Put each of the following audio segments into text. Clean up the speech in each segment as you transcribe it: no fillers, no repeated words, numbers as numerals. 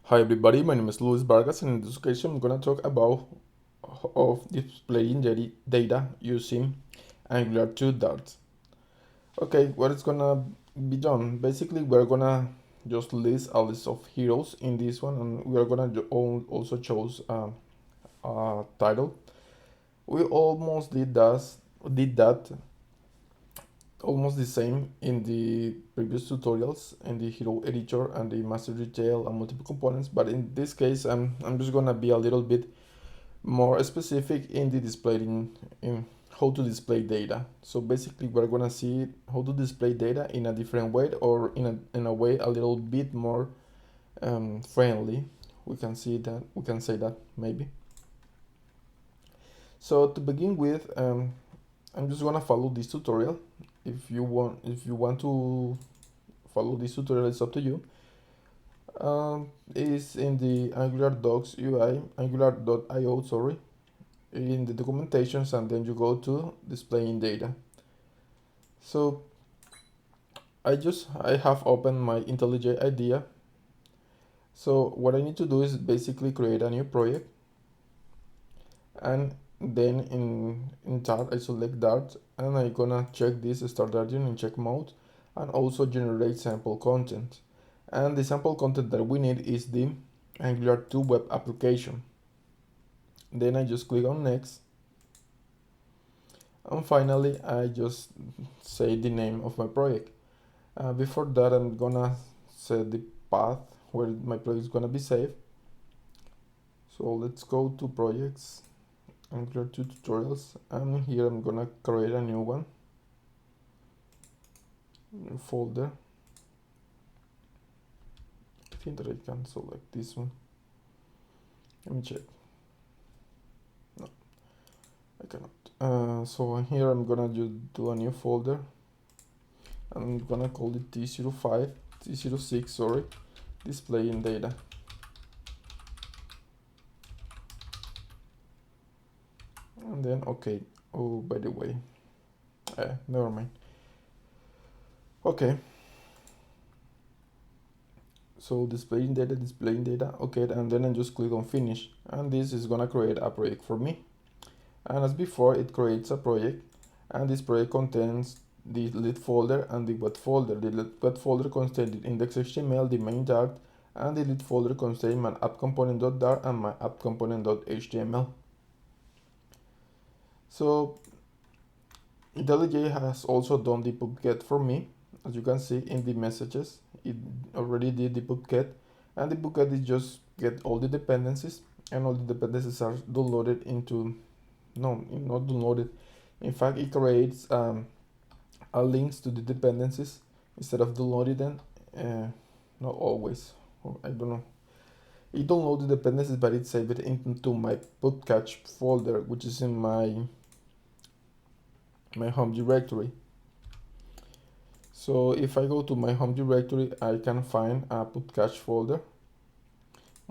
Hi everybody, my name is Luis Vargas, and in this occasion I'm gonna talk about of displaying data using Angular 2 Dart. Okay, what is gonna be done? Basically, we're gonna just list a list of heroes in this one, and we are gonna also choose a title. We almost did that almost the same in the previous tutorials in the hero editor and the master detail and multiple components, but in this case I'm just gonna be a little bit more specific in the displaying in how to display data. So basically we're gonna see how to display data in a different way, or in a way a little bit more friendly. We can say that maybe. So to begin with, I'm just gonna follow this tutorial. If you want to follow this tutorial, it's up to you. Is in the Angular docs UI, Angular.io, sorry, in the documentations, and then you go to displaying data. So I have opened my IntelliJ IDEA. So what I need to do is basically create a new project, and then in Dart I select Dart, and I'm gonna check this start Darting in check mode, and also generate sample content. And the sample content that we need is the Angular 2 web application. Then I just click on next, and finally I just say the name of my project. Before that, I'm gonna set the path where my project is gonna be saved. So let's go to projects, Angular 2 tutorials, and here I'm gonna create a new one, new folder. I think that I can select this one. Let me check. No, I cannot. So here I'm gonna do a new folder. I'm gonna call it T06, sorry, displaying data. And then okay. Oh, by the way, never mind. Okay, so displaying data, okay, and then I just click on finish, and this is gonna create a project for me. And as before, it creates a project, and this project contains the lit folder and the wet folder. The wet folder contains the index.html, the main Dart, and the lit folder contains my app component.dart and my app component.html. So IntelliJ has also done the pubget for me. As you can see in the messages, it already did the pubget, and the pubget is just get all the dependencies, and all the dependencies are downloaded into, no, not downloaded. In fact, it creates a links to the dependencies instead of downloading them. Not always, I don't know. It downloaded the dependencies, but it saved it into my pubcache folder, which is in my home directory. So if I go to my home directory, I can find a pubcache folder.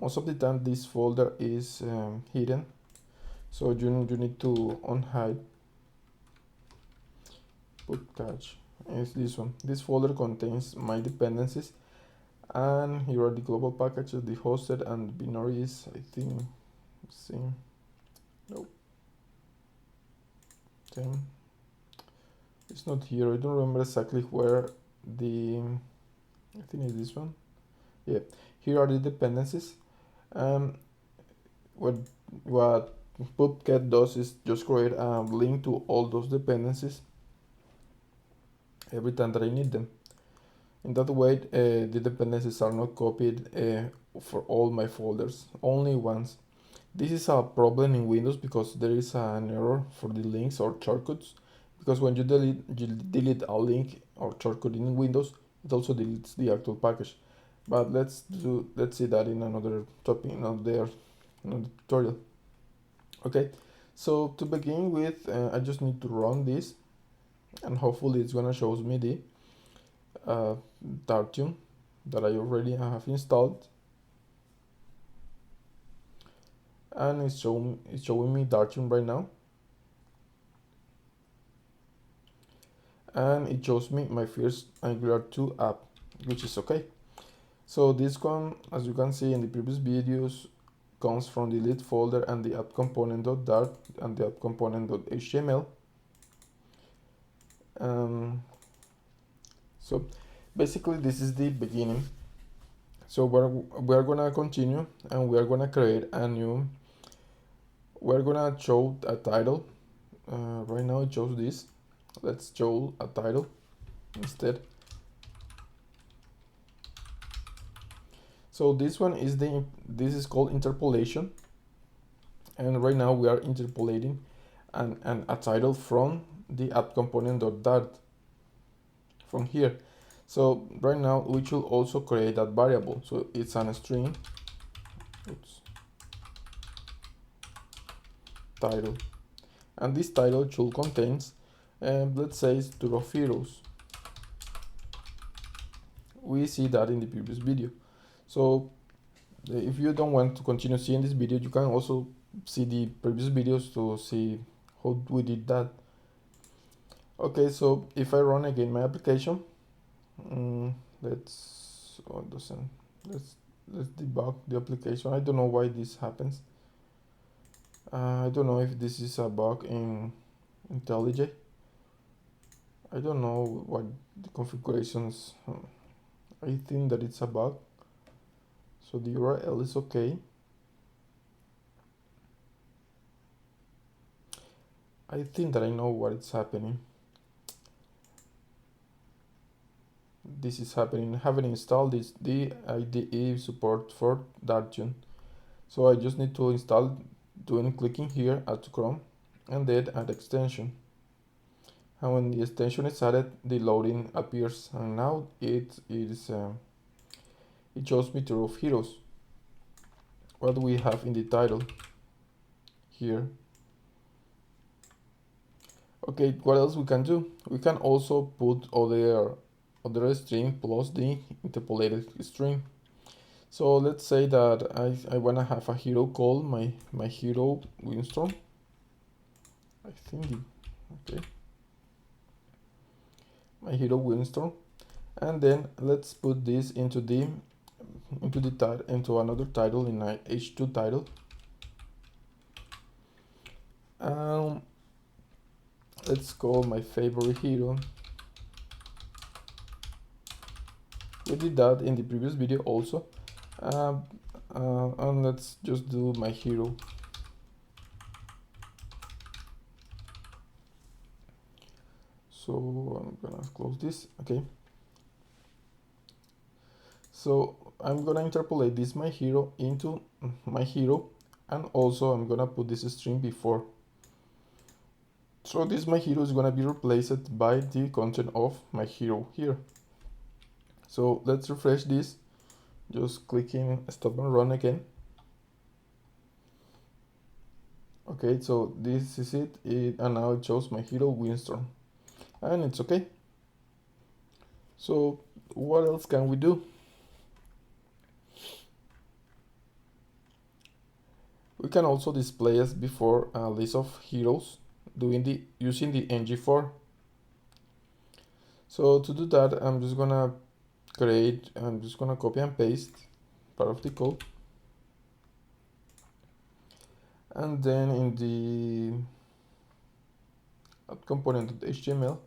Most of the time this folder is hidden, so you need to unhide. Pubcache is this one. This folder contains my dependencies, and here are the global packages, the hosted and binaries. I think, see, nope, damn, it's not here. I don't remember exactly where the, I think it's this one. Yeah, here are the dependencies. What what pubget does is just create a link to all those dependencies every time that I need them. In that way, the dependencies are not copied for all my folders, only once. This is a problem in Windows because there is an error for the links or shortcuts, because when you delete a link or shortcut in Windows, it also deletes the actual package. But let's see that in another topic, another tutorial. Okay, so to begin with, I just need to run this, and hopefully it's gonna show me the Dartium that I already have installed, and it's showing me Dartium right now, and it shows me my first Angular 2 app, which is okay. So this one, as you can see in the previous videos, comes from the lead folder and the app component.dart and the app component.html. So basically this is the beginning. So we're gonna continue and we're gonna create a new, we're gonna show a title. Right now it shows this. Let's show a title instead. So this one is this is called interpolation, and right now we are interpolating a title from the app component.dart from here. So right now we should also create that variable. So it's a string, title, and this title should contains, let's say, tour of heroes. We see that in the previous video. So if you don't want to continue seeing this video, you can also see the previous videos to see how we did that. Okay, so if I run again my application, let's debug the application. I don't know why this happens. I don't know if this is a bug in IntelliJ. I don't know what the configurations. I think that it's a bug. So the URL is okay. I think that I know what is happening. This is happening. I haven't installed this the IDE support for Dartune. So I just need to install, clicking here, add to Chrome, and then add extension. And when the extension is added, the loading appears, and now it shows me tour of heroes. What do we have in the title here? Okay, what else we can do? We can also put other string plus the interpolated string. So let's say that I wanna have a hero called my hero Winston. I think okay. My hero Winston, and then let's put this into another title in my h2 title. Let's call my favorite hero. We did that in the previous video also. And let's just do my hero. So I'm gonna close this. Okay. So I'm gonna interpolate this my hero into my hero, and also I'm gonna put this string before. So this my hero is gonna be replaced by the content of my hero here. So let's refresh this, just clicking stop and run again. Okay, so this is it, and now it shows my hero Winston, and it's okay. So what else can we do? We can also display as before a list of heroes using the ng4. So to do that, I'm just gonna copy and paste part of the code, and then in the app component.html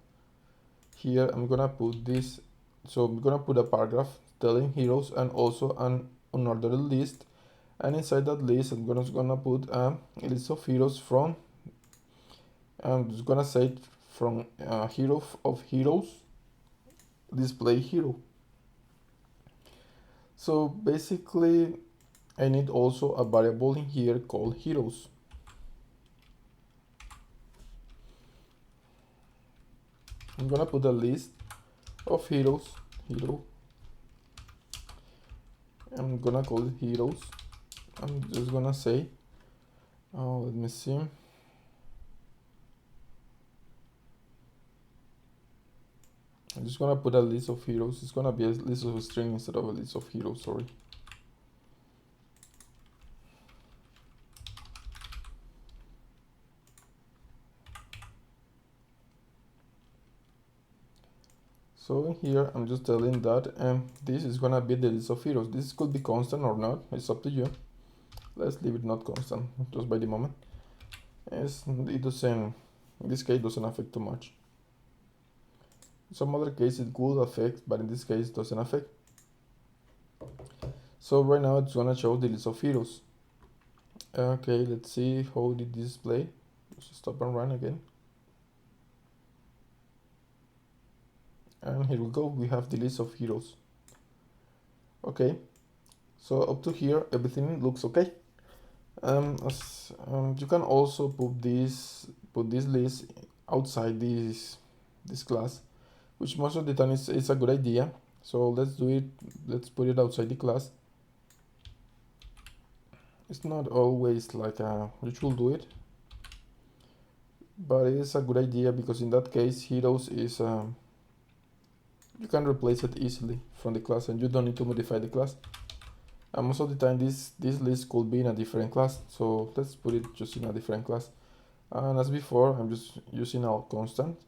here I'm gonna put this. So I'm gonna put a paragraph telling heroes and also an unordered list, and inside that list I'm gonna put a list of heroes from, I'm just gonna say from hero of heroes display hero. So basically I need also a variable in here called heroes. I'm gonna put a list of heroes, hero. I'm gonna call it heroes. I'm just gonna say, let me see. I'm just gonna put a list of heroes. It's gonna be a list of a string instead of a list of heroes, sorry. So in here, I'm just telling that this is gonna be the list of heroes. This could be constant or not, it's up to you. Let's leave it not constant, just by the moment. It doesn't, in this case, doesn't affect too much. In some other case it could affect, but in this case it doesn't affect. So right now it's gonna show the list of heroes. Okay, let's see how did this display. Just stop and run again. And here we go, we have the list of heroes. Okay, so up to here everything looks okay. You can also put this list outside this class, which most of the time is a good idea. So let's do it. Let's put it outside the class. It's not always like you should do it, but it's a good idea because in that case heroes is you can replace it easily from the class and you don't need to modify the class. And most of the time this list could be in a different class, so let's put it just in a different class. And as before, I'm just using a constant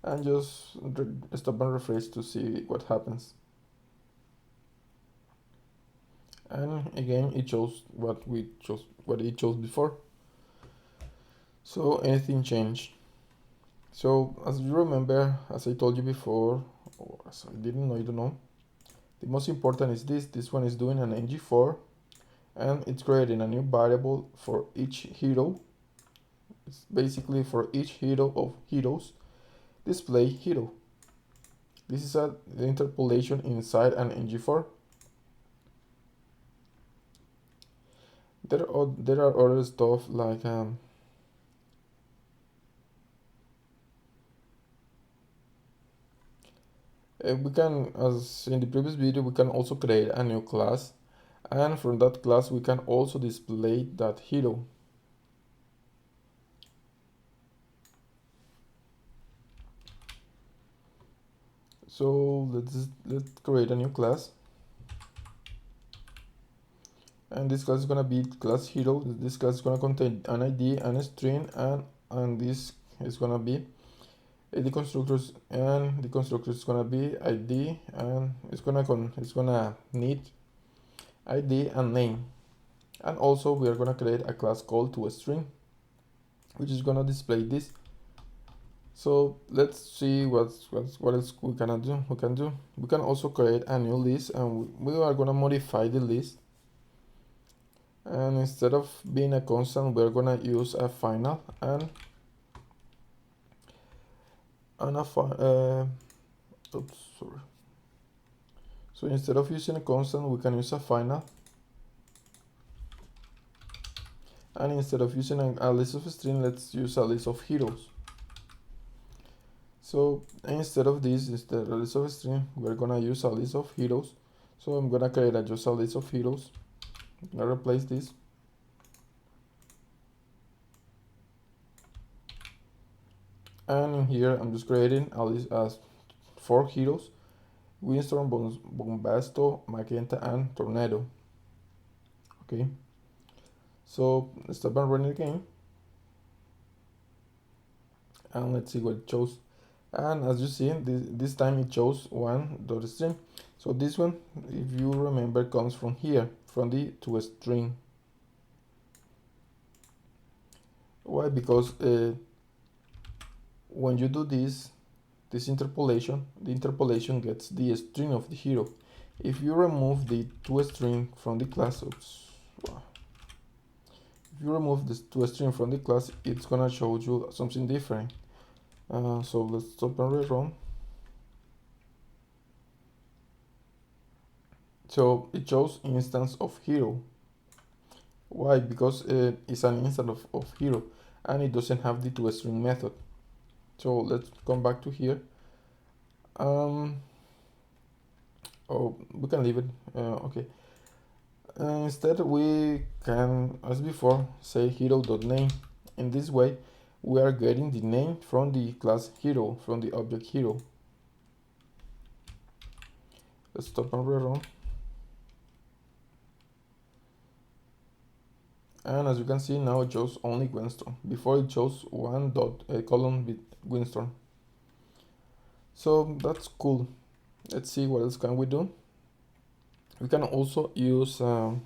and just stop and refresh to see what happens. And again it shows what it chose before. So anything changed. So as you remember, as I told you before, or as I didn't know, you don't know, the most important is this one is doing an ng4 and it's creating a new variable for each hero. It's basically for each hero of heroes display hero. This is the interpolation inside an ng4. There are other stuff like we can, as in the previous video, we can also create a new class, and from that class we can also display that hero. So let's create a new class, and this class is gonna be class hero. This class is gonna contain an ID and a string, and this is gonna be the constructors, and the constructor is gonna be ID, and it's gonna need ID and name. And also we are gonna create a class called toString, which is gonna display this. So let's see what else we can do. We can also create a new list, and we are gonna modify the list. And instead of being a constant, we're gonna use a final and oops, sorry. So instead of using a constant, we can use a final. And instead of using a list of string, let's use a list of heroes. So instead of a list of string, we're gonna use a list of heroes. So I'm gonna create just a list of heroes. I'm gonna replace this. And in here, I'm just creating a list as 4 heroes: Windstorm, Bombasto, Magenta, and Tornado. Okay. So let's stop and run it again. And let's see what it shows. And as you see, this time it shows one.string. So this one, if you remember, comes from here, from the toString. Why? Because when you do this interpolation, the interpolation gets the string of the hero. If you remove the toString from the class, if you remove this toString from the class, it's gonna show you something different. So let's stop and rerun. So it shows instance of hero. Why? Because it's an instance of hero and it doesn't have the toString method. So let's come back to here. Oh, we can leave it. Okay. Instead, we can, as before, say hero.name. In this way, we are getting the name from the class hero, from the object hero. Let's stop and rerun. And as you can see, now it shows only Windstorm. Before it shows column with Windstorm. So that's cool. Let's see what else can we do. We can also use an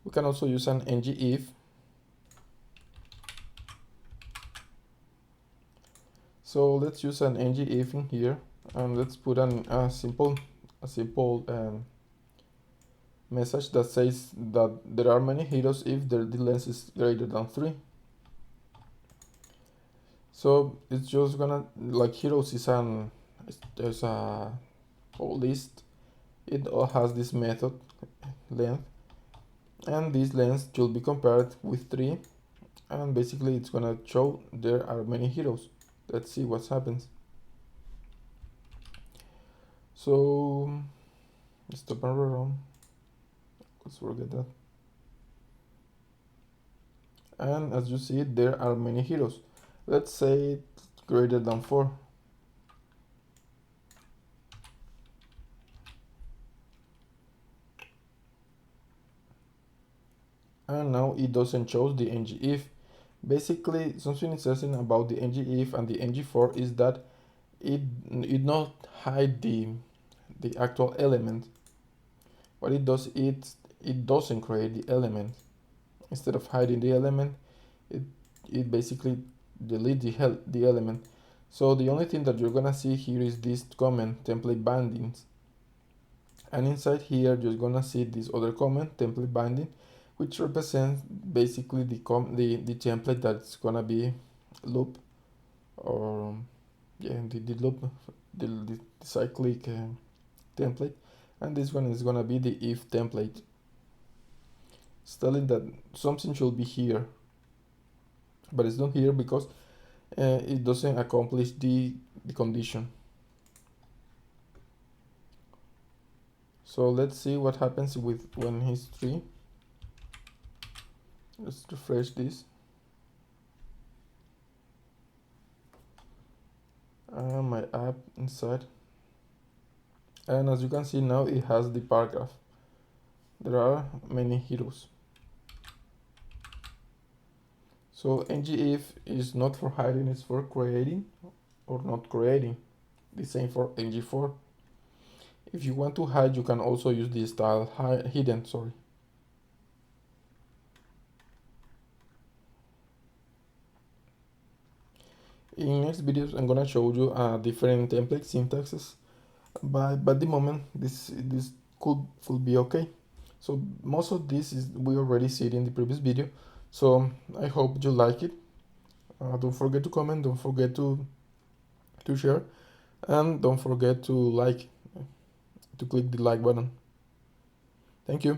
ng if. So let's use an ng if in here, and let's put a simple message that says that there are many heroes if the length is greater than 3. So it's just gonna, like, heroes there's a whole list. It all has this method length, and this length should be compared with 3, and basically it's gonna show there are many heroes. Let's see what happens. So stop and run. Let's forget that. And as you see, there are many heroes. Let's say it's greater than 4. And now it doesn't show the ng if. Basically, something interesting about the ng if and the ng4 is that it not hide the actual element. What it does, it doesn't create the element. Instead of hiding the element, it basically delete the element. So the only thing that you're gonna see here is this comment template bindings, and inside here you're gonna see this other comment template binding, which represents basically the template that's gonna be loop, or the loop, the cyclic template, and this one is gonna be the if template. It's telling that something should be here, but it's not here because it doesn't accomplish the condition. So let's see what happens when he's 3. Let's refresh this. My app inside, and as you can see now, it has the paragraph. There are many heroes. So ngIf is not for hiding, it's for creating or not creating. The same for ng4. If you want to hide, you can also use the style hidden. In next videos, I'm gonna show you different template syntaxes. But the moment this could be okay. So most of this is we already see it in the previous video. So I hope you like it. Don't forget to comment. Don't forget to share, and don't forget to click the like button. Thank you.